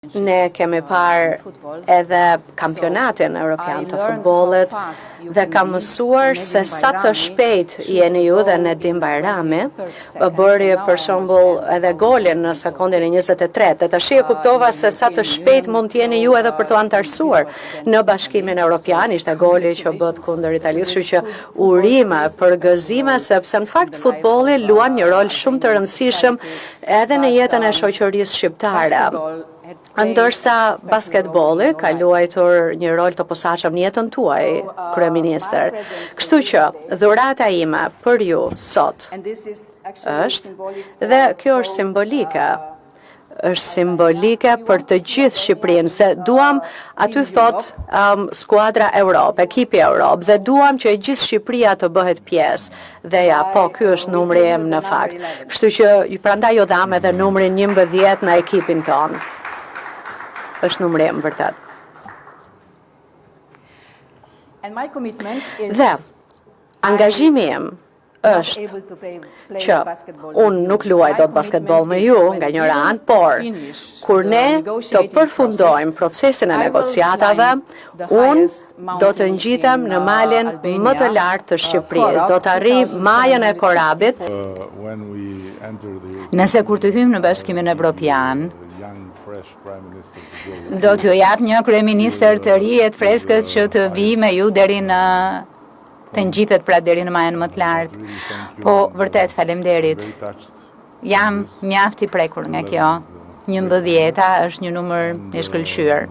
Ne kemi parë edhe kampionatin Europian të futbollit dhe kam mësuar se sa të shpejt jeni ju dhe Nedim Bajrami bëri për shembull edhe golin në sekondën e 23 dhe tash e kuptova se sa të shpejt mund të jeni ju edhe për të antarësuar në Bashkimin Evropian. Ishte goli që bët kundër Italisë, kështu që urime për gëzime sepse në fakt futbolli luan një rol shumë të rëndësishëm edhe në jetën e shoqërisë shqiptare. Ndërsa basketbolli ka luajtur një rol të posaçëm në jetën tuaj, kryeministër. Kështu që dhurata ime për ju sot është, dhe kjo është simbolike, për të gjithë Shqipërinë, se duam, aty thot skuadra Europë, ekipi Europë, dhe duam që e gjithë Shqipëria të bëhet pjesë. Dhe ja, po, ky është numri im në fakt. Kështu që prandaj ju dham edhe numrin 11 në ekipin tonë. Është numri im vërtet. Dhe angazhimi im është që unë nuk luaj dot basketbol me ju nga njëra anë, por kur ne të përfundojmë procesin e negociatave, unë do të ngjitem në malin më të lartë të Shqipërisë, do të arrijë majën e korabit. Nëse kur të hymë në Bashkimin Evropian, do t'ju jap një kryeministër të ri e të freskët që të vi me ju deri në të ngjitet pra deri në majën më të lartë. Po vërtet faleminderit. Jam mjaft i prekur nga kjo. 11 është një numër i shkëlqyer.